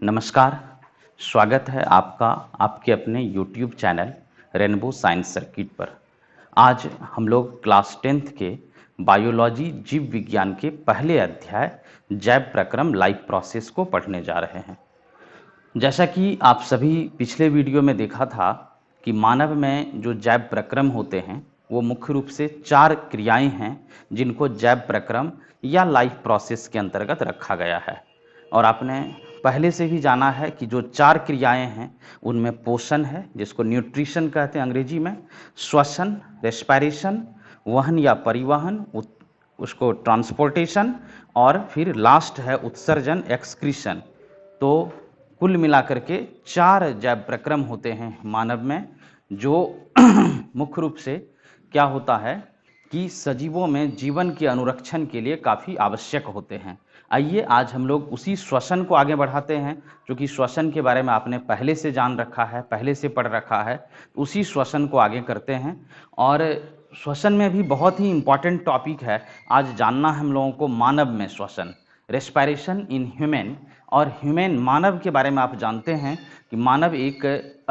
नमस्कार, स्वागत है आपका आपके अपने YouTube channel rainbow science circuit पर। आज हम लोग क्लास 10th के बायोलॉजी जीव विज्ञान के पहले अध्याय जैव प्रक्रम लाइफ प्रोसेस को पढ़ने जा रहे हैं। जैसा कि आप सभी पिछले वीडियो में देखा था कि मानव में जो जैव प्रक्रम होते हैं वो मुख्य रूप से 4 क्रियाएं हैं जिनको जैव प्रक्रम या लाइफ प्रोसेस के अंतर्गत रखा गया है। और आपने पहले से भी जाना है कि जो 4 क्रियाएं हैं उनमें पोषण है जिसको न्यूट्रिशन कहते हैं अंग्रेजी में, श्वसन रेस्पिरेशन, वहन या परिवहन उसको ट्रांसपोर्टेशन, और फिर लास्ट है उत्सर्जन एक्सक्रीशन। तो कुल मिलाकर के 4 जैव प्रक्रम होते हैं मानव में, जो मुख्य रूप से क्या होता है कि सजीवों में जीवन के अनुरक्षण के लिए काफ़ी आवश्यक होते हैं। आइए आज हम लोग उसी श्वसन को आगे बढ़ाते हैं, क्योंकि श्वसन के बारे में आपने पहले से जान रखा है, पहले से पढ़ रखा है। उसी श्वसन को आगे करते हैं और श्वसन में भी बहुत ही इम्पॉर्टेंट टॉपिक है आज जानना हम लोगों को, मानव में श्वसन, रेस्पिरेशन इन ह्यूमन। और ह्यूमन मानव के बारे में आप जानते हैं कि मानव एक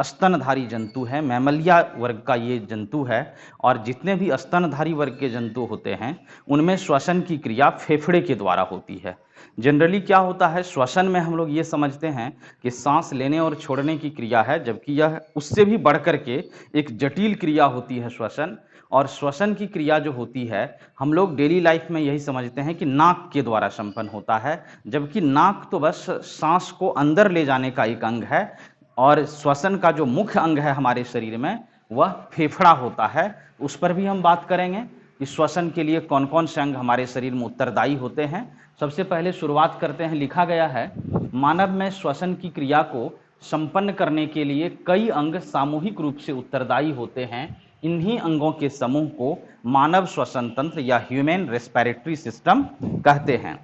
स्तनधारी जंतु है, मैमलिया वर्ग का ये जंतु है। और जितने भी स्तनधारी वर्ग के जंतु होते हैं उनमें श्वसन की क्रिया फेफड़े के द्वारा होती है। जनरली क्या होता है, श्वसन में हम लोग ये समझते हैं कि सांस लेने और छोड़ने की क्रिया है, जबकि यह उससे भी बढ़कर के एक जटिल क्रिया होती है श्वसन। और श्वसन की क्रिया जो होती है हम लोग डेली लाइफ में यही समझते हैं कि नाक के द्वारा संपन्न होता है, जबकि नाक तो बस सांस को अंदर ले जाने का एक अंग है। और श्वसन का जो मुख्य अंग है हमारे शरीर में वह फेफड़ा होता है। उस पर भी हम बात करेंगे कि श्वसन के लिए कौन कौन से अंग हमारे शरीर में उत्तरदायी होते हैं। सबसे पहले शुरुआत करते हैं, लिखा गया है मानव में श्वसन की क्रिया को संपन्न करने के लिए कई अंग सामूहिक रूप से उत्तरदायी होते हैं। इन्हीं अंगों के समूह को मानव श्वसन तंत्र या ह्यूमन रेस्पिरेटरी सिस्टम कहते हैं।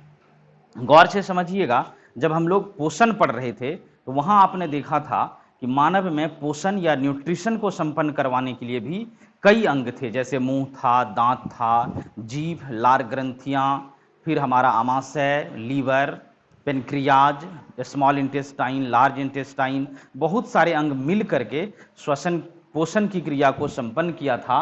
गौर से समझिएगा, जब हम लोग पोषण पढ़ रहे थे तो वहां आपने देखा था कि मानव में पोषण या न्यूट्रिशन को संपन्न करवाने के लिए भी कई अंग थे, जैसे मुंह था, दांत था, जीभ, लार ग्रंथियां, फिर हमारा आमाशय, liver, pancreas, small intestine, large intestine, बहुत सारे अंग मिल करके श्वसन पोषण की क्रिया को संपन्न किया था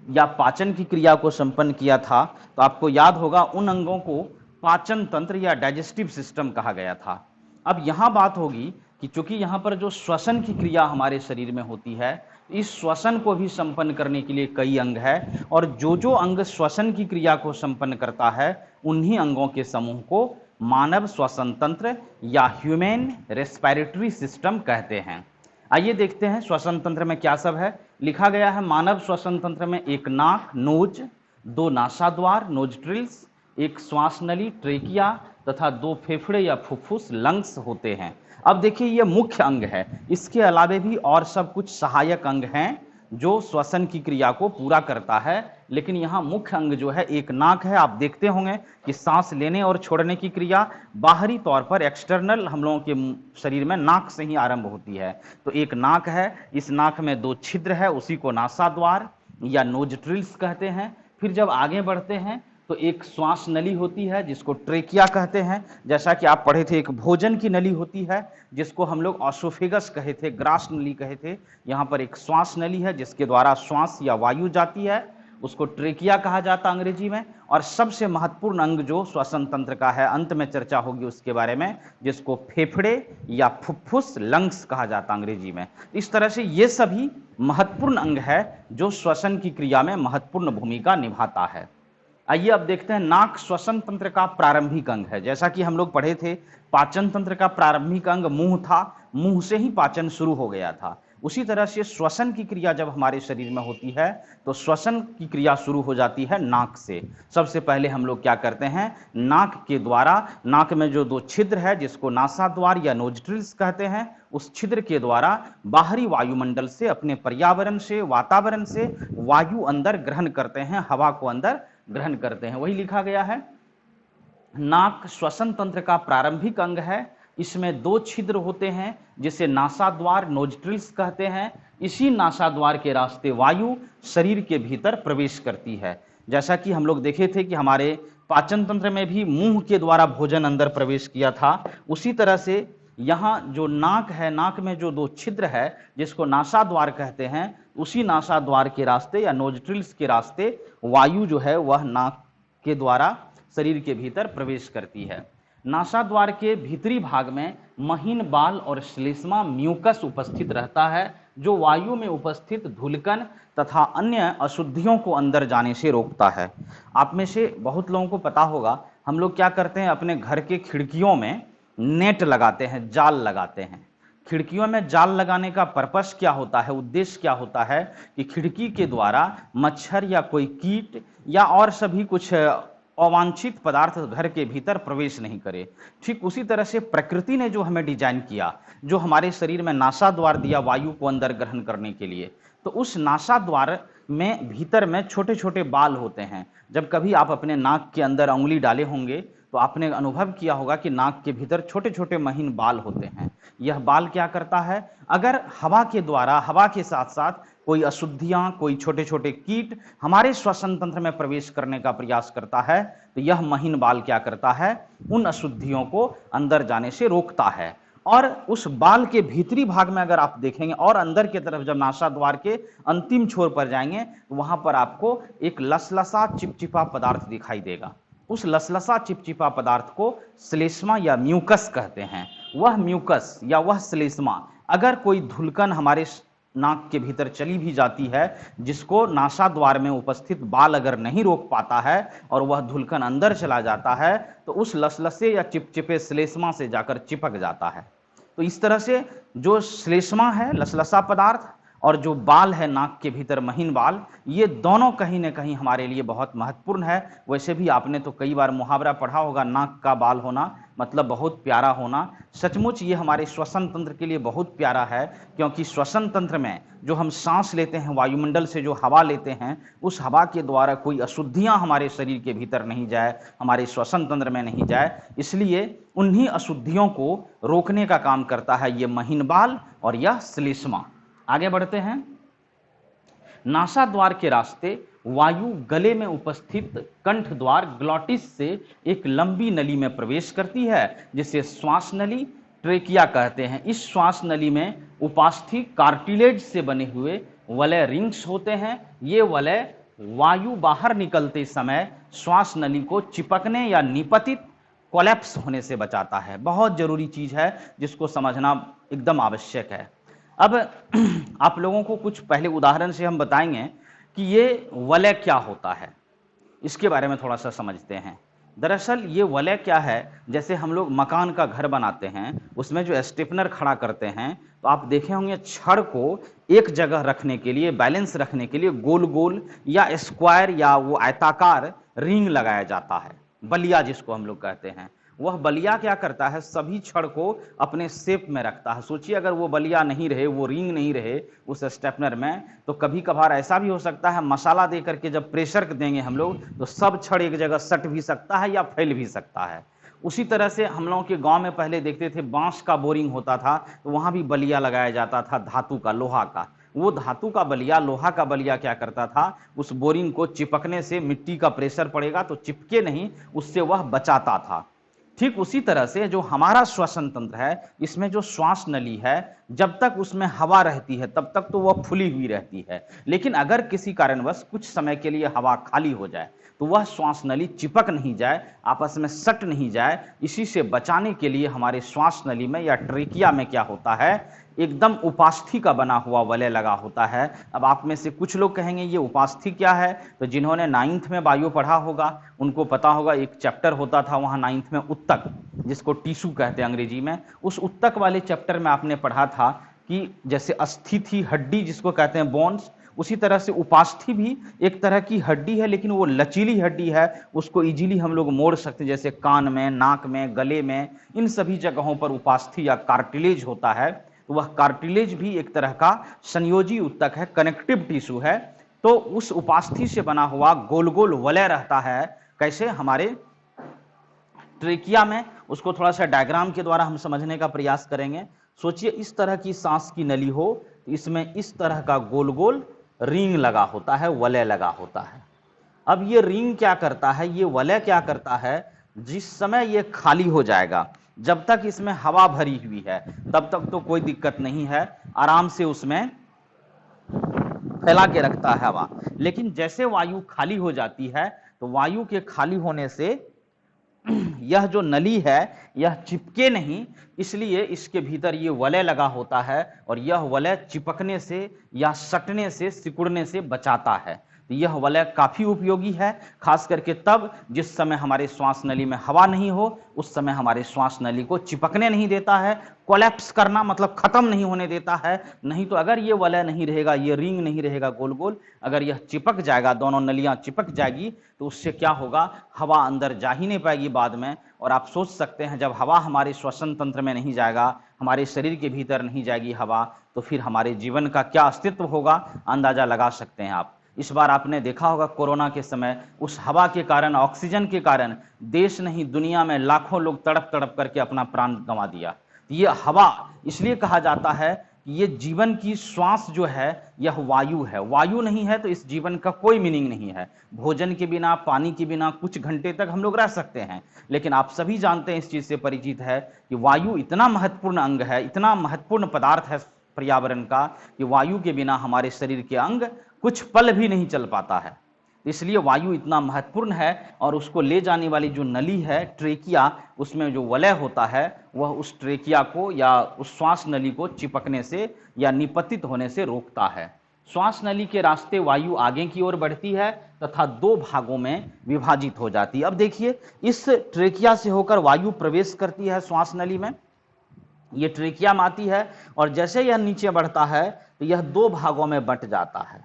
या पाचन की क्रिया को संपन्न किया था। तो आपको याद होगा उन अंगों को पाचन तंत्र या डाइजेस्टिव सिस्टम कहा गया था। अब यहाँ बात होगी कि चूंकि यहाँ पर जो श्वसन की क्रिया हमारे शरीर में होती है, इस श्वसन को भी संपन्न करने के लिए कई अंग है, और जो अंग श्वसन की क्रिया को संपन्न करता है उन्हीं अंगों के समूह को मानव श्वसन तंत्र या ह्यूमन रेस्पिरेटरी सिस्टम कहते हैं। आइए देखते हैं श्वसन तंत्र में क्या सब है। लिखा गया है मानव श्वसन तंत्र में एक नाक नोज, 2 नासाद्वार नोस्ट्रिल्स, एक श्वास नली ट्रेकिया तथा 2 फेफड़े या फुफ्फुस लंग्स होते हैं। अब देखिए ये मुख्य अंग है, इसके अलावे भी और सब कुछ सहायक अंग हैं जो श्वसन की क्रिया को पूरा करता है, लेकिन यहाँ मुख्य अंग जो है एक नाक है। आप देखते होंगे कि सांस लेने और छोड़ने की क्रिया बाहरी तौर पर एक्सटर्नल हम लोगों के शरीर में नाक से ही आरंभ होती है। तो एक नाक है, इस नाक में 2 छिद्र है, उसी को नासाद्वार या नोस्ट्रिल्स कहते हैं। फिर जब आगे बढ़ते हैं तो एक श्वास नली होती है जिसको ट्रेकिया कहते हैं। जैसा कि आप पढ़े थे, एक भोजन की नली होती है जिसको हम लोग ऑसोफेगस कहे थे, ग्रास नली कहे थे। यहाँ पर एक श्वास नली है जिसके द्वारा श्वास या वायु जाती है, उसको ट्रेकिया कहा जाता अंग्रेजी में। और सबसे महत्वपूर्ण अंग जो श्वसन तंत्र का है, अंत में चर्चा होगी उसके बारे में, जिसको फेफड़े या फुफ्फुस लंग्स कहा जाता अंग्रेजी में। इस तरह से ये सभी महत्वपूर्ण अंग है जो श्वसन की क्रिया में महत्वपूर्ण भूमिका निभाता है। आइए अब देखते हैं, नाक श्वसन तंत्र का प्रारंभिक अंग है। जैसा कि हम लोग पढ़े थे, पाचन तंत्र का प्रारंभिक अंग मुंह था, मुंह से ही पाचन शुरू हो गया था। उसी तरह से श्वसन की क्रिया जब हमारे शरीर में होती है तो श्वसन की क्रिया शुरू हो जाती है नाक से। सबसे पहले हम लोग क्या करते हैं, नाक के द्वारा, नाक में जो 2 छिद्र है जिसको नासाद्वार या नोस्ट्रिल्स कहते हैं, उस छिद्र के द्वारा बाहरी वायुमंडल से, अपने पर्यावरण से, वातावरण से वायु अंदर ग्रहण करते हैं, हवा को अंदर ग्रहण करते हैं। वही लिखा गया है, नाक श्वसन तंत्र का प्रारंभिक अंग है। इसमें 2 छिद्र होते हैं जिसे नासाद्वार नोस्ट्रिल्स कहते हैं। इसी नासाद्वार के रास्ते वायु शरीर के भीतर प्रवेश करती है। जैसा कि हम लोग देखे थे कि हमारे पाचन तंत्र में भी मुंह के द्वारा भोजन अंदर प्रवेश किया था, उसी तरह से यहाँ जो नाक है, नाक में जो दो छिद्र है जिसको नासाद्वार कहते हैं, उसी नासाद्वार के रास्ते या नोजट्रिल्स के रास्ते वायु जो है वह नाक के द्वारा शरीर के भीतर प्रवेश करती है। नासाद्वार के भीतरी भाग में महीन बाल और श्लेष्मा म्यूकस उपस्थित रहता है, जो वायु में उपस्थित धूलिकण तथा अन्य अशुद्धियों को अंदर जाने से रोकता है। आप में से बहुत लोगों को पता होगा, हम लोग क्या करते हैं, अपने घर के खिड़कियों में नेट लगाते हैं, जाल लगाते हैं। खिड़कियों में जाल लगाने का पर्पस क्या होता है, उद्देश्य क्या होता है कि खिड़की के द्वारा मच्छर या कोई कीट या और सभी कुछ अवांछित पदार्थ घर के भीतर प्रवेश नहीं करे। ठीक उसी तरह से प्रकृति ने जो हमें डिजाइन किया, जो हमारे शरीर में नासाद्वार दिया वायु को अंदर ग्रहण करने के लिए, तो उस नासाद्वार में भीतर में छोटे छोटे बाल होते हैं। जब कभी आप अपने नाक के अंदर उंगली डाले होंगे तो आपने अनुभव किया होगा कि नाक के भीतर छोटे छोटे महीन बाल होते हैं। यह बाल क्या करता है, अगर हवा के द्वारा, हवा के साथ साथ कोई अशुद्धियां, कोई छोटे छोटे कीट हमारे श्वसन तंत्र में प्रवेश करने का प्रयास करता है, तो यह महीन बाल क्या करता है, उन अशुद्धियों को अंदर जाने से रोकता है। और उस बाल के भीतरी भाग में अगर आप देखेंगे और अंदर की तरफ जब नासाद्वार के अंतिम छोर पर जाएंगे तो वहां पर आपको एक लसलसा चिपचिपा पदार्थ दिखाई देगा। उस लसलसा चिपचिपा पदार्थ को श्लेष्मा या म्यूकस कहते हैं। वह म्यूकस या वह श्लेष्मा अगर कोई धुलकन हमारे नाक के भीतर चली भी जाती है, जिसको नासाद्वार में उपस्थित बाल अगर नहीं रोक पाता है और वह धुलकन अंदर चला जाता है, तो उस लसलसे या चिपचिपे श्लेष्मा से जाकर चिपक जाता है। तो इस तरह से जो श्लेष्मा है, लसलसा पदार्थ, और जो बाल है नाक के भीतर महीन बाल, ये दोनों कहीं ना कहीं हमारे लिए बहुत महत्वपूर्ण है। वैसे भी आपने तो कई बार मुहावरा पढ़ा होगा, नाक का बाल होना मतलब बहुत प्यारा होना। सचमुच ये हमारे श्वसन तंत्र के लिए बहुत प्यारा है, क्योंकि श्वसन तंत्र में जो हम सांस लेते हैं, वायुमंडल से जो हवा लेते हैं, उस हवा के द्वारा कोई अशुद्धियां हमारे शरीर के भीतर नहीं जाए, हमारे श्वसन तंत्र में नहीं जाए, इसलिए उन्हीं अशुद्धियों को रोकने का काम करता है ये महीन बाल और यह श्लेष्मा। आगे बढ़ते हैं। नासाद्वार के रास्ते वायु गले में उपस्थित कंठ द्वार ग्लॉटिस से एक लंबी नली में प्रवेश करती है, जिसे श्वास नली, ट्रेकिया कहते हैं। इस श्वास नली में उपास्थि कार्टिलेज से बने हुए वलय रिंग्स होते हैं। ये वलय वायु बाहर निकलते समय श्वास नली को चिपकने या निपतित, कोलैप्स होने से बचाता है। बहुत जरूरी चीज है जिसको समझना एकदम आवश्यक है। अब आप लोगों को कुछ पहले उदाहरण से हम बताएंगे कि ये वलय क्या होता है, इसके बारे में थोड़ा सा समझते हैं। दरअसल ये वलय क्या है, जैसे हम लोग मकान का घर बनाते हैं, उसमें जो स्टेपनर खड़ा करते हैं, तो आप देखे होंगे छड़ को एक जगह रखने के लिए, बैलेंस रखने के लिए गोल गोल या स्क्वायर या वो आयताकार रिंग लगाया जाता है, बलिया जिसको हम लोग कहते हैं। वह बलिया क्या करता है, सभी छड़ को अपने शेप में रखता है। सोचिए अगर वो बलिया नहीं रहे, वो रिंग नहीं रहे उस स्टेपनर में, तो कभी कभार ऐसा भी हो सकता है मसाला दे करके जब प्रेशर देंगे हम लोग, तो सब छड़ एक जगह सट भी सकता है या फैल भी सकता है। उसी तरह से हम लोगों के गांव में पहले देखते थे बांस का बोरिंग होता था, तो वहां भी बलिया लगाया जाता था, धातु का, लोहा का। वो धातु का बलिया, लोहा का बलिया क्या करता था, उस बोरिंग को चिपकने से, मिट्टी का प्रेशर पड़ेगा तो चिपके नहीं, उससे वह बचाता था। ठीक उसी तरह से जो हमारा श्वसन तंत्र है, इसमें जो श्वास नली है, जब तक उसमें हवा रहती है तब तक तो वह फुली हुई रहती है, लेकिन अगर किसी कारणवश कुछ समय के लिए हवा खाली हो जाए तो वह श्वास नली चिपक नहीं जाए, आपस में सट नहीं जाए। इसी से बचाने के लिए हमारे श्वास नली में या ट्रेकिया में क्या होता है, एकदम उपास्थि का बना हुआ वलय लगा होता है। अब आप में से कुछ लोग कहेंगे ये उपास्थि क्या है, तो जिन्होंने 9th में बायो पढ़ा होगा उनको पता होगा, एक चैप्टर होता था वहाँ 9th में उत्तक, जिसको टिश्यू कहते हैं अंग्रेजी में। उस उत्तक वाले चैप्टर में आपने पढ़ा था कि जैसे अस्थि थी, हड्डी जिसको कहते हैं बोन्स, उसी तरह से उपास्थि भी एक तरह की हड्डी है, लेकिन वो लचीली हड्डी है, उसको इजीली हम लोग मोड़ सकते हैं, जैसे कान में, नाक में, गले में, इन सभी जगहों पर उपास्थि या कार्टिलेज होता है। तो वह कार्टिलेज भी एक तरह का संयोजी उत्तक है, कनेक्टिव टिश्यू है। तो उस उपास्थि से बना हुआ गोल गोल वलय रहता है, कैसे, हमारे ट्रेकिया में। उसको थोड़ा सा डायग्राम के द्वारा हम समझने का प्रयास करेंगे। सोचिए इस तरह की सांस की नली हो, इसमें इस तरह का गोल गोल रिंग लगा होता है, वलय लगा होता है। अब ये रिंग क्या करता है, ये वलय क्या करता है, जिस समय ये खाली हो जाएगा, जब तक इसमें हवा भरी हुई है तब तक तो कोई दिक्कत नहीं है, आराम से उसमें फैला के रखता है हवा। लेकिन जैसे वायु खाली हो जाती है तो वायु के खाली होने से यह जो नली है यह चिपके नहीं, इसलिए इसके भीतर ये वलय लगा होता है और यह वलय चिपकने से या सटने से, सिकुड़ने से बचाता है। तो यह वलय काफी उपयोगी है, खास करके तब जिस समय हमारे श्वास नली में हवा नहीं हो, उस समय हमारे श्वास नली को चिपकने नहीं देता है, कोलैप्स करना मतलब खत्म नहीं होने देता है। नहीं तो अगर ये वलय नहीं रहेगा, ये रिंग नहीं रहेगा गोल गोल, अगर यह चिपक जाएगा, दोनों नलियां चिपक जाएगी, तो उससे क्या होगा, हवा अंदर जा ही नहीं पाएगी बाद में। और आप सोच सकते हैं जब हवा हमारे श्वसन तंत्र में नहीं जाएगा, हमारे शरीर के भीतर नहीं जाएगी हवा, तो फिर हमारे जीवन का क्या अस्तित्व होगा, अंदाजा लगा सकते हैं आप। इस बार आपने देखा होगा कोरोना के समय उस हवा के कारण, ऑक्सीजन के कारण देश नहीं दुनिया में लाखों लोग तड़प तड़प करके अपना प्राण गंवा दिया। ये हवा इसलिए कहा जाता है कि ये जीवन की श्वास जो है यह वायु है, वायु नहीं है तो इस जीवन का कोई मीनिंग नहीं है। भोजन के बिना, पानी के बिना कुछ घंटे तक हम लोग रह सकते हैं, लेकिन आप सभी जानते हैं, इस चीज से परिचित है कि वायु इतना महत्वपूर्ण अंग है, इतना महत्वपूर्ण पदार्थ है पर्यावरण का, कि वायु के बिना हमारे शरीर के अंग कुछ पल भी नहीं चल पाता है। इसलिए वायु इतना महत्वपूर्ण है और उसको ले जाने वाली जो नली है, ट्रेकिया, उसमें जो वलय होता है वह उस ट्रेकिया को या उस श्वास नली को चिपकने से या निपतित होने से रोकता है। श्वास नली के रास्ते वायु आगे की ओर बढ़ती है तथा दो भागों में विभाजित हो जाती है। अब देखिए, इस ट्रेकिया से होकर वायु प्रवेश करती है श्वास नली में, ये ट्रेकिया में आती है और जैसे यह नीचे बढ़ता है तो यह दो भागों में बंट जाता है,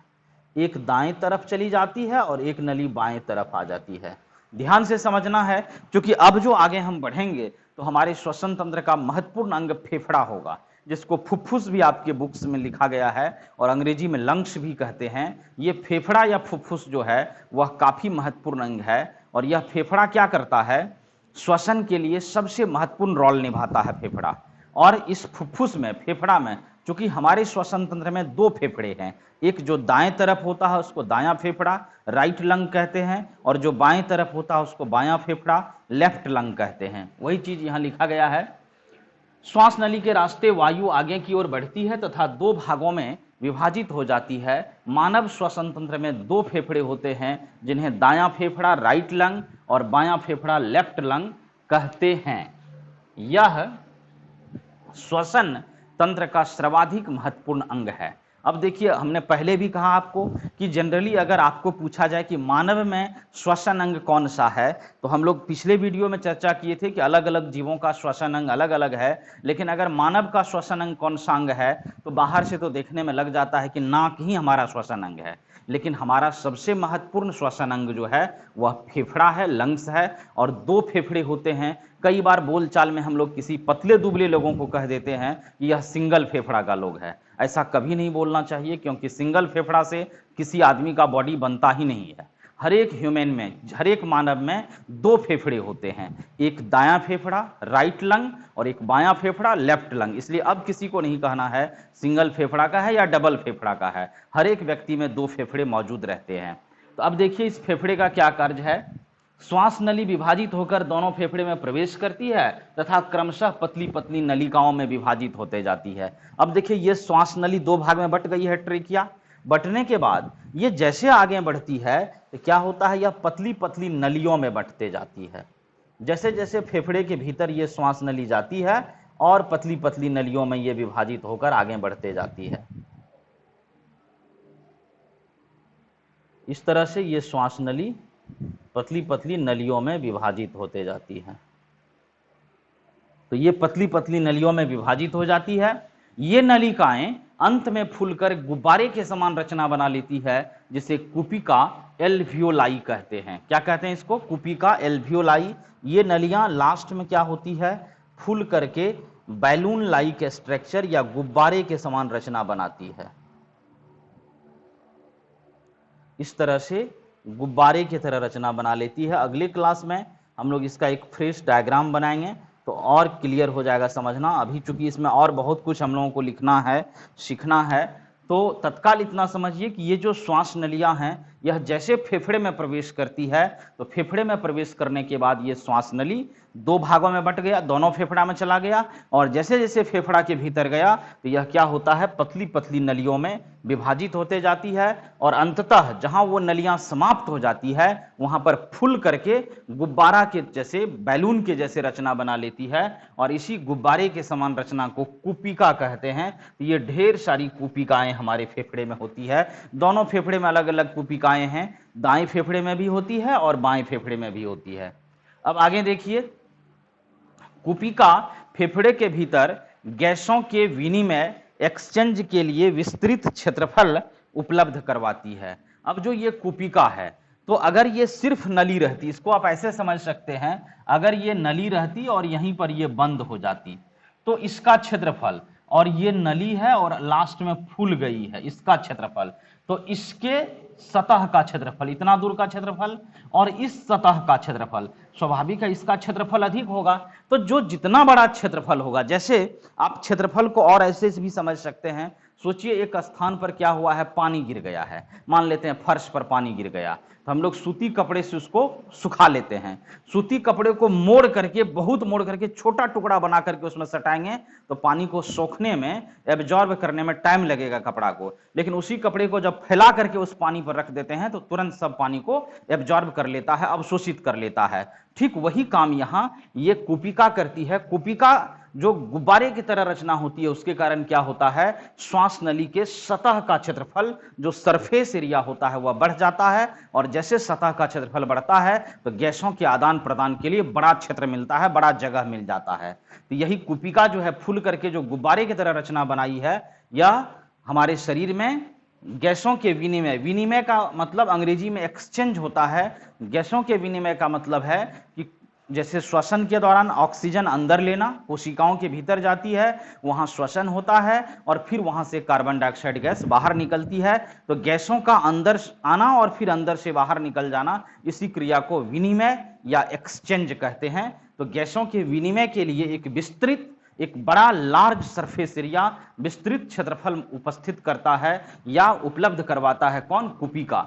एक दाएं तरफ चली जाती है और एक नली बाएं तरफ आ जाती है। ध्यान से समझना है, क्योंकि अब जो आगे हम बढ़ेंगे तो हमारे श्वसन तंत्र का महत्वपूर्ण अंग फेफड़ा होगा, जिसको फुफ्फुस भी आपके बुक्स में लिखा गया है और अंग्रेजी में लंग्स भी कहते हैं। ये फेफड़ा या फुफ्फुस जो है वह काफी महत्वपूर्ण अंग है और यह फेफड़ा क्या करता है, श्वसन के लिए सबसे महत्वपूर्ण रोल निभाता है फेफड़ा। और इस फुफ्फुस में, फेफड़ा में, चूंकि हमारे श्वसन तंत्र में दो फेफड़े हैं, एक जो दाएं तरफ होता है उसको दायां फेफड़ा, राइट लंग कहते हैं, और जो बाएं तरफ होता है उसको बायां फेफड़ा, लेफ्ट लंग कहते हैं। वही चीज यहां लिखा गया है। श्वास नली के रास्ते वायु आगे की ओर बढ़ती है तथा दो भागों में विभाजित हो जाती है। मानव श्वसन तंत्र में दो फेफड़े होते हैं जिन्हें दायां फेफड़ा राइट लंग और बायां फेफड़ा लेफ्ट लंग कहते हैं। यह श्वसन तंत्र का सर्वाधिक महत्वपूर्ण अंग है। अब देखिए, हमने पहले भी कहा आपको कि जनरली अगर आपको पूछा जाए कि मानव में श्वसन अंग कौन सा है, तो हम लोग पिछले वीडियो में चर्चा किए थे कि अलग अलग जीवों का श्वसन अंग अलग अलग है, लेकिन अगर मानव का श्वसन अंग कौन सा अंग है तो बाहर से तो देखने में लग जाता है कि नाक ही हमारा श्वसन अंग है, लेकिन हमारा सबसे महत्वपूर्ण श्वसन अंग जो है वह फेफड़ा है, लंग्स है, और दो फेफड़े होते हैं। कई बार बोलचाल में हम लोग किसी पतले दुबले लोगों को कह देते हैं कि यह सिंगल फेफड़ा का लोग है। ऐसा कभी नहीं बोलना चाहिए, क्योंकि सिंगल फेफड़ा से किसी आदमी का बॉडी बनता ही नहीं है। हर एक ह्यूमन में, हर एक मानव में दो फेफड़े होते हैं, एक दायां फेफड़ा राइट लंग और एक बायां फेफड़ा लेफ्ट लंग। इसलिए अब किसी को नहीं कहना है सिंगल फेफड़ा का है या डबल फेफड़ा का है, हर एक व्यक्ति में दो फेफड़े मौजूद रहते हैं। तो अब देखिए, इस फेफड़े का क्या कार्य है। श्वास नली विभाजित होकर दोनों फेफड़े में प्रवेश करती है तथा क्रमशः पतली पतली नलिकाओं में विभाजित होते जाती है। अब देखिए, ये श्वास नली दो भाग में बट गई है, ट्रेकिया। बटने के बाद ये जैसे आगे बढ़ती है तो क्या होता है, यह पतली पतली नलियों में बटते जाती है। जैसे जैसे फेफड़े के भीतर ये श्वास नली जाती है और पतली पतली नलियों में ये विभाजित होकर आगे बढ़ते जाती है। इस तरह से ये श्वास नली पतली पतली नलियों में विभाजित होते जाती है। तो ये पतली पतली नलियों में विभाजित हो जाती है। ये नलिकाएं अंत में फूलकर गुब्बारे के समान रचना बना लेती है, जिसे कुपिका एल्वियोलाई कहते हैं। क्या कहते हैं इसको? कुपिका एल्वियोलाई। ये नलियां लास्ट में क्या होती है, फूल करके बैलून लाइक स्ट्रक्चर या गुब्बारे के समान रचना बनाती है। इस तरह से गुब्बारे की तरह रचना बना लेती है। अगले क्लास में हम लोग इसका एक फ्रेश डायग्राम बनाएंगे तो और क्लियर हो जाएगा समझना। अभी चूंकि इसमें और बहुत कुछ हम लोगों को लिखना है, सीखना है, तो तत्काल इतना समझिए कि ये जो श्वास नलियां हैं यह जैसे फेफड़े में प्रवेश करती है तो फेफड़े में प्रवेश करने के बाद ये श्वास नली दो भागों में बट गया, दोनों फेफड़ा में चला गया, और जैसे जैसे फेफड़ा के भीतर गया तो यह क्या होता है, पतली पतली नलियों में विभाजित होते जाती है, और अंततः जहां वो नलियां समाप्त हो जाती है वहां पर फूल करके गुब्बारा के जैसे, बैलून के जैसे रचना बना लेती है, और इसी गुब्बारे के समान रचना को कुपिका कहते हैं। ये ढेर सारी कुपिकाएं हमारे फेफड़े में होती है। दोनों फेफड़े में अलग अलग कुपिकाएं हैं, दाएं फेफड़े में भी होती है और बाएं फेफड़े में भी होती है। अब आगे देखिए, कुपिका फेफड़े के भीतर गैसों के विनिमय एक्सचेंज के लिए विस्तृत क्षेत्रफल उपलब्ध करवाती है। अब जो ये कुपिका है, तो अगर ये सिर्फ नली रहती, इसको आप ऐसे समझ सकते हैं, अगर ये नली रहती और यहीं पर ये बंद हो जाती तो इसका क्षेत्रफल, और ये नली है और लास्ट में फूल गई है, इसका क्षेत्रफल, तो इसके सतह का क्षेत्रफल, इतना दूर का क्षेत्रफल और इस सतह का क्षेत्रफल, स्वाभाविक है इसका क्षेत्रफल अधिक होगा। तो जो जितना बड़ा क्षेत्रफल होगा, जैसे आप क्षेत्रफल को और ऐसे भी समझ सकते हैं, सोचिए एक स्थान पर क्या हुआ है, पानी गिर गया है, मान लेते हैं फर्श पर पानी गिर गया, तो हम लोग सूती कपड़े से उसको सुखा लेते हैं। सूती कपड़े को मोड़ करके, बहुत मोड़ करके छोटा टुकड़ा बना करके उसमें सटाएंगे तो पानी को सोखने में, एब्जॉर्ब करने में टाइम लगेगा कपड़ा को, लेकिन उसी कपड़े को जब फैला करके उस पानी पर रख देते हैं तो तुरंत सब पानी को एब्जॉर्ब कर लेता है, अवशोषित कर लेता है। ठीक वही काम यहां ये कुपिका करती है। कुपिका जो गुब्बारे की तरह रचना होती है, उसके कारण क्या होता है, श्वास नली के सतह का क्षेत्रफल, जो सरफेस एरिया होता है, वह बढ़ जाता है, और जैसे सतह का क्षेत्रफल बढ़ता है तो गैसों के आदान प्रदान के लिए बड़ा क्षेत्र मिलता है, बड़ा जगह मिल जाता है। तो यही कुपिका जो है, फूल करके जो गुब्बारे की तरह रचना बनाई है, यह हमारे शरीर में गैसों के विनिमय, विनिमय का मतलब अंग्रेजी में एक्सचेंज होता है, गैसों के विनिमय का मतलब है कि जैसे श्वसन के दौरान ऑक्सीजन अंदर लेना, कोशिकाओं के भीतर जाती है, वहां श्वसन होता है और फिर वहां से कार्बन डाइऑक्साइड गैस बाहर निकलती है, तो गैसों का अंदर आना और फिर अंदर से बाहर निकल जाना, इसी क्रिया को विनिमय या एक्सचेंज कहते हैं। तो गैसों के विनिमय के लिए एक विस्तृत, एक बड़ा लार्ज सरफेस एरिया, विस्तृत क्षेत्रफल उपस्थित करता है या उपलब्ध करवाता है कौन, कुपिका।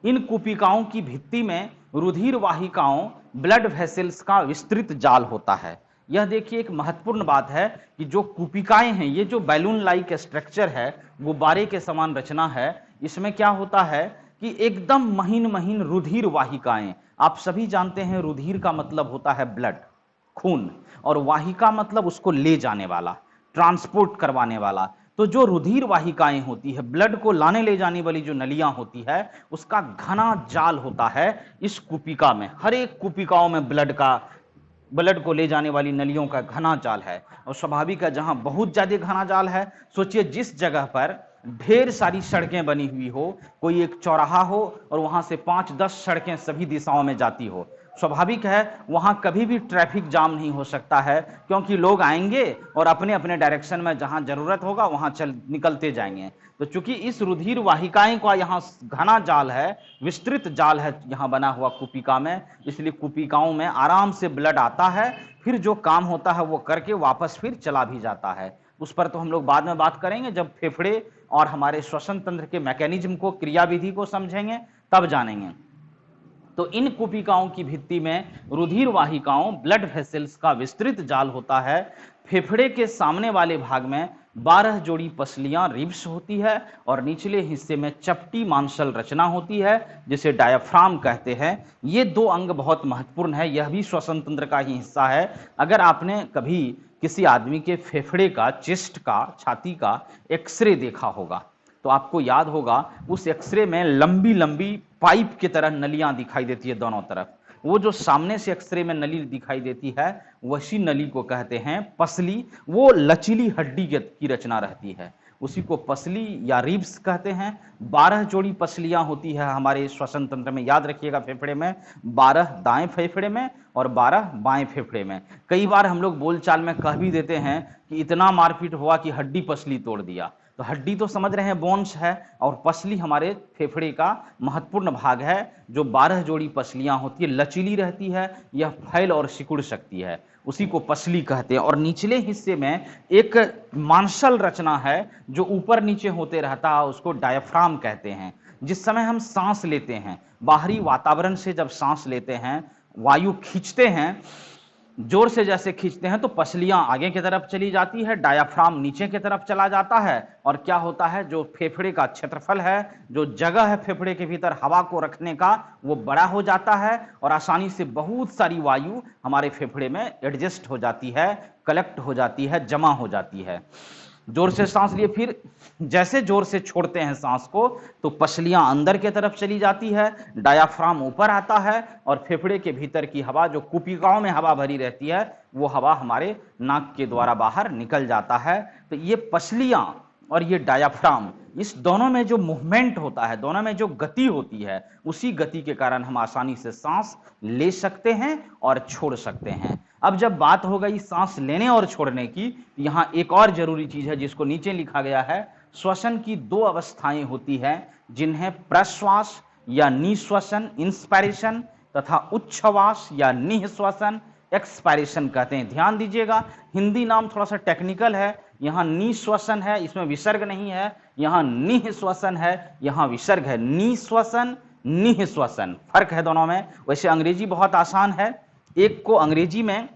इन कुपिकाओं की भित्ति में रुधिर वाहिकाओं, ब्लड वेसल्स का विस्तृत जाल होता है। यह देखिए एक महत्वपूर्ण बात है कि जो कुपिकाएं हैं, ये जो बैलून लाइक स्ट्रक्चर है, गुब्बारे के समान रचना है, इसमें क्या होता है कि एकदम महीन महीन रुधिर वाहिकाएं, आप सभी जानते हैं रुधिर का मतलब होता है ब्लड, खून, और वाहिका मतलब उसको ले जाने वाला, ट्रांसपोर्ट करवाने वाला। तो जो रुधिर वाहिकाएं होती है, ब्लड को लाने ले जाने वाली जो नलियां होती है, उसका घना जाल होता है इस कुपिका में। हर एक कुपिकाओं में ब्लड को ले जाने वाली नलियों का घना जाल है, और स्वाभाविक है जहां बहुत ज्यादा घना जाल है, सोचिए जिस जगह पर ढेर सारी सड़कें बनी हुई हो, कोई एक चौराहा हो और वहां से 5-10 सड़कें सभी दिशाओं में जाती हो, स्वाभाविक है वहां कभी भी ट्रैफिक जाम नहीं हो सकता है, क्योंकि लोग आएंगे और अपने अपने डायरेक्शन में जहां जरूरत होगा वहां निकलते जाएंगे। तो चूंकि इस रुधिर वाहिकाएं का यहाँ घना जाल है, विस्तृत जाल है यहाँ बना हुआ कुपिका में, इसलिए कुपिकाओं में आराम से ब्लड आता है, फिर जो काम होता है वो करके वापस फिर चला भी जाता है। उस पर तो हम लोग बाद में बात करेंगे, जब फेफड़े और हमारे श्वसन तंत्र के मैकेनिज्म को, क्रियाविधि को समझेंगे तब जानेंगे। तो इन कुपिकाओं की भित्ति में रुधिर वाहिकाओं, ब्लड वेसल्स का विस्तृत जाल होता है। फेफड़े के सामने वाले भाग में 12 जोड़ी पसलियां, रिब्स होती है, और निचले हिस्से में चपटी मांसल रचना होती है जिसे डायाफ्राम कहते हैं। ये दो अंग बहुत महत्वपूर्ण है, यह भी श्वसन तंत्र का ही हिस्सा है। अगर आपने कभी किसी आदमी के फेफड़े का, चेस्ट का, छाती का एक्सरे देखा होगा तो आपको याद होगा उस एक्सरे में लंबी लंबी पाइप की तरह नलियां दिखाई देती है दोनों तरफ। वो जो सामने से एक्सरे में नली दिखाई देती है वही नली को कहते हैं पसली। वो लचीली हड्डी की रचना रहती है, उसी को पसली या रिब्स कहते हैं। 12 जोड़ी पसलियां होती है हमारे श्वसन तंत्र में, याद रखिएगा, फेफड़े में 12 दाएं फेफड़े में और 12 बाएं फेफड़े में। कई बार हम लोग बोलचाल में कह भी देते हैं कि इतना मारपीट हुआ कि हड्डी पसली तोड़ दिया, तो हड्डी तो समझ रहे हैं बोन्स है, और पसली हमारे फेफड़े का महत्वपूर्ण भाग है। जो 12 जोड़ी पसलियां होती है, लचीली रहती है, यह फैल और सिकुड़ सकती है। उसी को पसली कहते हैं। और निचले हिस्से में एक मांसल रचना है जो ऊपर नीचे होते रहता है, उसको डायफ्राम कहते हैं। जिस समय हम सांस लेते हैं, बाहरी वातावरण से जब सांस लेते हैं, वायु खींचते हैं, जोर से जैसे खींचते हैं तो पसलियां आगे की तरफ चली जाती है, डायाफ्राम नीचे की तरफ चला जाता है, और क्या होता है, जो फेफड़े का क्षेत्रफल है, जो जगह है फेफड़े के भीतर हवा को रखने का, वो बड़ा हो जाता है और आसानी से बहुत सारी वायु हमारे फेफड़े में एडजस्ट हो जाती है, कलेक्ट हो जाती है, जमा हो जाती है। जोर से सांस लिए, फिर जैसे जोर से छोड़ते हैं सांस को तो पसलियां अंदर की तरफ चली जाती है, डायाफ्राम ऊपर आता है और फेफड़े के भीतर की हवा, जो कुपिकाओं में हवा भरी रहती है, वो हवा हमारे नाक के द्वारा बाहर निकल जाता है। तो ये पसलियां और ये डायाफ्राम, इस दोनों में जो मूवमेंट होता है, दोनों में जो गति होती है, उसी गति के कारण हम आसानी से सांस ले सकते हैं और छोड़ सकते हैं। अब जब बात हो गई सांस लेने और छोड़ने की, यहां एक और जरूरी चीज है जिसको नीचे लिखा गया है। श्वसन की दो अवस्थाएं होती है जिन्हें प्रश्वास या निश्वसन इंस्पायरेशन तथा उच्छ्वास या निःश्वसन एक्सपायरेशन कहते हैं। ध्यान दीजिएगा, हिंदी नाम थोड़ा सा टेक्निकल है। यहाँ निश्वसन है, इसमें विसर्ग नहीं है, यहाँ निःश्वसन है, यहाँ विसर्ग है। निश्वसन निःश्वसन फर्क है दोनों में। वैसे अंग्रेजी बहुत आसान है, एक को अंग्रेजी में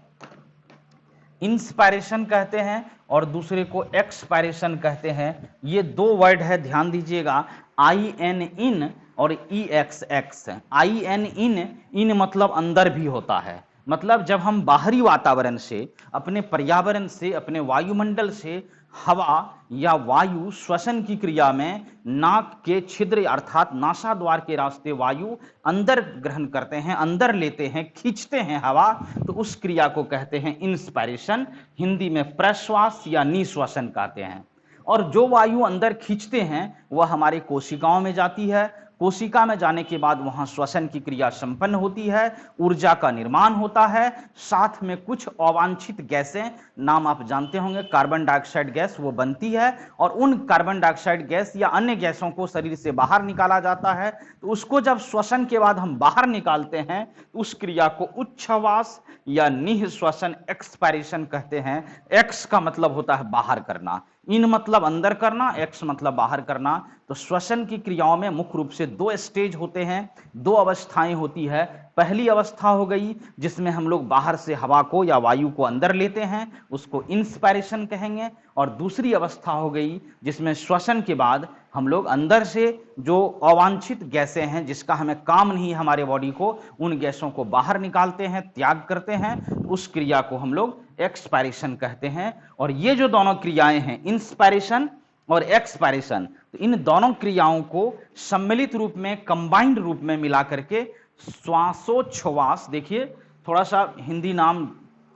इंस्पायरेशन कहते हैं और दूसरे को एक्सपायरेशन कहते हैं। ये दो वर्ड है, ध्यान दीजिएगा, आई एन इन और ई एक्स एक्स। आई एन इन मतलब अंदर भी होता है, मतलब जब हम बाहरी वातावरण से, अपने पर्यावरण से, अपने वायुमंडल से हवा या वायु श्वसन की क्रिया में नाक के छिद्र अर्थात नासा द्वार के रास्ते वायु अंदर ग्रहण करते हैं, अंदर लेते हैं, खींचते हैं हवा, तो उस क्रिया को कहते हैं इंस्पायरेशन, हिंदी में प्रश्वास या निश्वसन कहते हैं। और जो वायु अंदर खींचते हैं वह हमारे कोशिकाओं में जाती है, कोशिका में जाने के बाद वहां श्वसन की क्रिया संपन्न होती है, ऊर्जा का निर्माण होता है, साथ में कुछ अवांछित गैसें, नाम आप जानते होंगे कार्बन डाइऑक्साइड गैस, वो बनती है और उन कार्बन डाइऑक्साइड गैस या अन्य गैसों को शरीर से बाहर निकाला जाता है। तो उसको जब श्वसन के बाद हम बाहर निकालते हैं तो उस क्रिया को उच्छ्वास या निःश्वसन एक्सपायरेशन कहते हैं। एक्स का मतलब होता है बाहर करना, इन मतलब अंदर करना, एक्स मतलब बाहर करना। तो श्वसन की क्रियाओं में मुख्य रूप से दो स्टेज होते हैं, दो अवस्थाएं होती है। पहली अवस्था हो गई जिसमें हम लोग बाहर से हवा को या वायु को अंदर लेते हैं, उसको इंस्पायरेशन कहेंगे। और दूसरी अवस्था हो गई जिसमें श्वसन के बाद हम लोग अंदर से जो अवांछित गैसें हैं, जिसका हमें काम नहीं हमारे बॉडी को, उन गैसों को बाहर निकालते हैं, त्याग करते हैं, उस क्रिया को हम लोग एक्सपायरेशन कहते हैं। और ये जो दोनों क्रियाएं हैं, इंस्पायरेशन और एक्सपायरेशन, तो इन दोनों क्रियाओं को सम्मिलित रूप में, कंबाइंड रूप में मिला करके श्वासोच्छ्वास, देखिए थोड़ा सा हिंदी नाम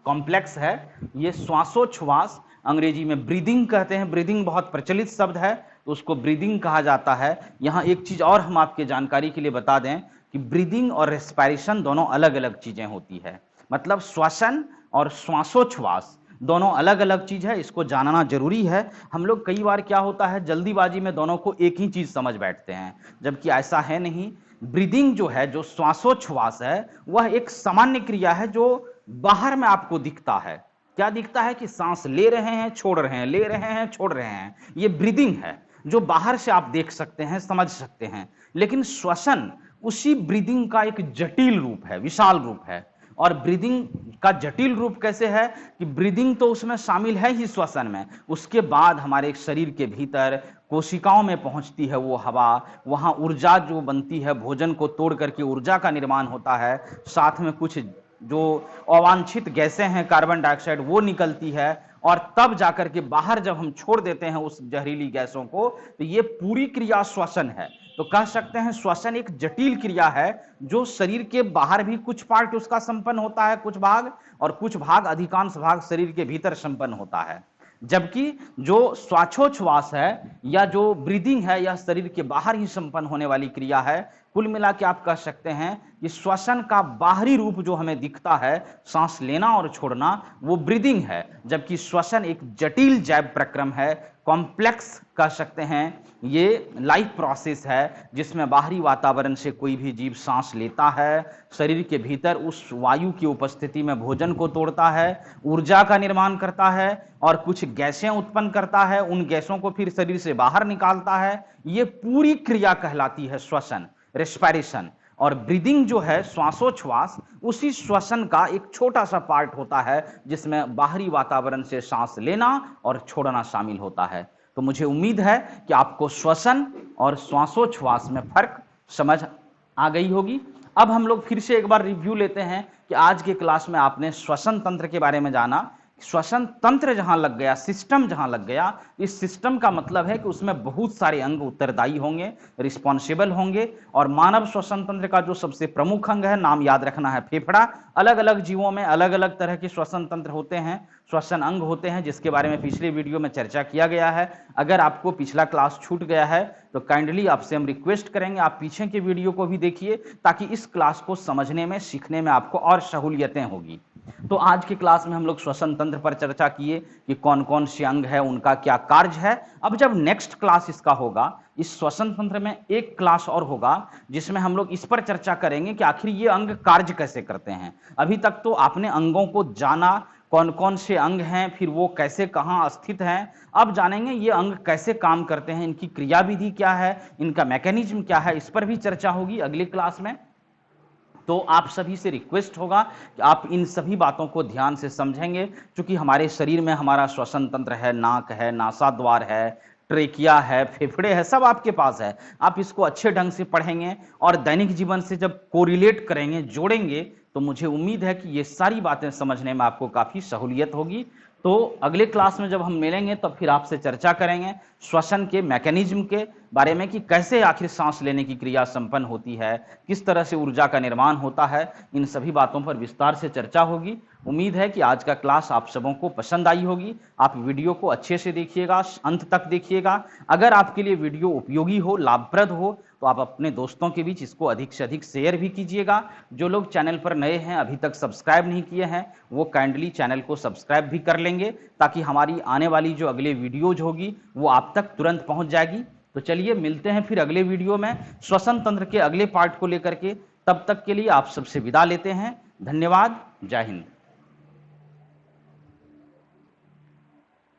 कॉम्प्लेक्स है, ये श्वासोच्छ्वास अंग्रेजी में ब्रीदिंग कहते हैं। ब्रीदिंग बहुत प्रचलित शब्द है तो उसको ब्रीदिंग कहा जाता है। यहाँ एक चीज और हम आपके जानकारी के लिए बता दें कि ब्रीदिंग और रेस्पायरेशन दोनों अलग अलग चीजें होती है, मतलब श्वसन और श्वासोच्छ्वास दोनों अलग अलग चीज है, इसको जानना जरूरी है। हम लोग कई बार क्या होता है, जल्दीबाजी में दोनों को एक ही चीज समझ बैठते हैं, जबकि ऐसा है नहीं। ब्रीदिंग जो है, जो श्वासोच्छ्वास है, वह एक सामान्य क्रिया है जो बाहर में आपको दिखता है। क्या दिखता है कि सांस ले रहे हैं, छोड़ रहे हैं, ले रहे हैं, छोड़ रहे हैं, ये ब्रीदिंग है जो बाहर से आप देख सकते हैं, समझ सकते हैं। लेकिन श्वसन उसी ब्रीदिंग का एक जटिल रूप है, विशाल रूप है। और ब्रीदिंग का जटिल रूप कैसे है कि ब्रीदिंग तो उसमें शामिल है ही श्वसन में, उसके बाद हमारे शरीर के भीतर कोशिकाओं में पहुंचती है वो हवा, वहां ऊर्जा जो बनती है, भोजन को तोड़ करके ऊर्जा का निर्माण होता है, साथ में कुछ जो अवांछित गैसें हैं कार्बन डाइऑक्साइड वो निकलती है, और तब जाकर के बाहर जब हम छोड़ देते हैं उस जहरीली गैसों को, तो ये पूरी क्रिया श्वसन है। तो कह सकते हैं श्वसन एक जटिल क्रिया है जो शरीर के बाहर भी कुछ पार्ट उसका संपन्न होता है, कुछ भाग, और कुछ भाग, अधिकांश भाग शरीर के भीतर संपन्न होता है। जबकि जो श्वासोच्छ्वास है या जो ब्रीदिंग है, यह शरीर के बाहर ही संपन्न होने वाली क्रिया है। कुल मिला के आप कह सकते हैं कि श्वसन का बाहरी रूप जो हमें दिखता है, सांस लेना और छोड़ना, वो ब्रीदिंग है, जबकि श्वसन एक जटिल जैव प्रक्रम है, कॉम्प्लेक्स कह सकते हैं। ये लाइफ प्रोसेस है जिसमें बाहरी वातावरण से कोई भी जीव सांस लेता है, शरीर के भीतर उस वायु की उपस्थिति में भोजन को तोड़ता है, ऊर्जा का निर्माण करता है और कुछ गैसें उत्पन्न करता है, उन गैसों को फिर शरीर से बाहर निकालता है। ये पूरी क्रिया कहलाती है श्वसन, रेस्पिरेशन। और ब्रीदिंग जो है, श्वासोच्छ्वास, उसी श्वसन का एक छोटा सा पार्ट होता है जिसमें बाहरी वातावरण से सांस लेना और छोड़ना शामिल होता है। तो मुझे उम्मीद है कि आपको श्वसन और श्वासोच्छ्वास में फर्क समझ आ गई होगी। अब हम लोग फिर से एक बार रिव्यू लेते हैं कि आज के क्लास में आपने श्वसन तंत्र के बारे में जाना। श्वसन तंत्र जहां लग गया, सिस्टम जहां लग गया, इस सिस्टम का मतलब है कि उसमें बहुत सारे अंग उत्तरदायी होंगे, रिस्पॉन्सिबल होंगे। और मानव श्वसन तंत्र का जो सबसे प्रमुख अंग है, नाम याद रखना है, फेफड़ा। अलग अलग जीवों में अलग अलग तरह के श्वसन तंत्र होते हैं, श्वसन अंग होते हैं, जिसके बारे में पिछले वीडियो में चर्चा किया गया है। अगर आपको पिछला क्लास छूट गया है तो काइंडली आपसे हम रिक्वेस्ट करेंगे आप पीछे के वीडियो को भी देखिए, ताकि इस क्लास को समझने में, सीखने में आपको और सहूलियतें होगी। तो आज की क्लास में हम लोग श्वसन तंत्र पर चर्चा किए कि कौन कौन से अंग है, उनका क्या कार्य है। अब जब नेक्स्ट क्लास इसका होगा, इस श्वसन तंत्र में एक क्लास और होगा जिसमें हम लोग इस पर चर्चा करेंगे कि आखिर ये अंग कार्य कैसे करते हैं। अभी तक तो आपने अंगों को जाना, कौन कौन से अंग हैं, फिर वो कैसे कहाँ स्थित हैं। अब जानेंगे ये अंग कैसे काम करते हैं, इनकी क्रियाविधि क्या है, इनका मैकेनिज्म क्या है, इस पर भी चर्चा होगी अगली क्लास में। तो आप सभी से रिक्वेस्ट होगा कि आप इन सभी बातों को ध्यान से समझेंगे, क्योंकि हमारे शरीर में हमारा श्वसन तंत्र है, नाक है, नासाद्वार है, ट्रेकिया है, फेफड़े है, सब आपके पास है। आप इसको अच्छे ढंग से पढ़ेंगे और दैनिक जीवन से जब कोरिलेट करेंगे, जोड़ेंगे, तो मुझे उम्मीद है कि ये सारी बातें समझने में आपको काफ़ी सहूलियत होगी। तो अगले क्लास में जब हम मिलेंगे तब फिर आपसे चर्चा करेंगे श्वसन के मैकेनिज्म के बारे में कि कैसे आखिर सांस लेने की क्रिया संपन्न होती है, किस तरह से ऊर्जा का निर्माण होता है। इन सभी बातों पर विस्तार से चर्चा होगी। उम्मीद है कि आज का क्लास आप सबों को पसंद आई होगी। आप वीडियो को अच्छे से देखिएगा, अंत तक देखिएगा। अगर आपके लिए वीडियो उपयोगी हो, लाभप्रद हो, तो आप अपने दोस्तों के बीच इसको अधिक से अधिक शेयर भी कीजिएगा। जो लोग चैनल पर नए हैं, अभी तक सब्सक्राइब नहीं किए हैं, वो काइंडली चैनल को सब्सक्राइब भी कर लेंगे, ताकि हमारी आने वाली जो अगले वीडियोज होगी वो आप तक तुरंत पहुंच जाएगी। तो चलिए मिलते हैं फिर अगले वीडियो में श्वसन तंत्र के अगले पार्ट को लेकर के। तब तक के लिए आप सबसे विदा लेते हैं। धन्यवाद। जय हिंद।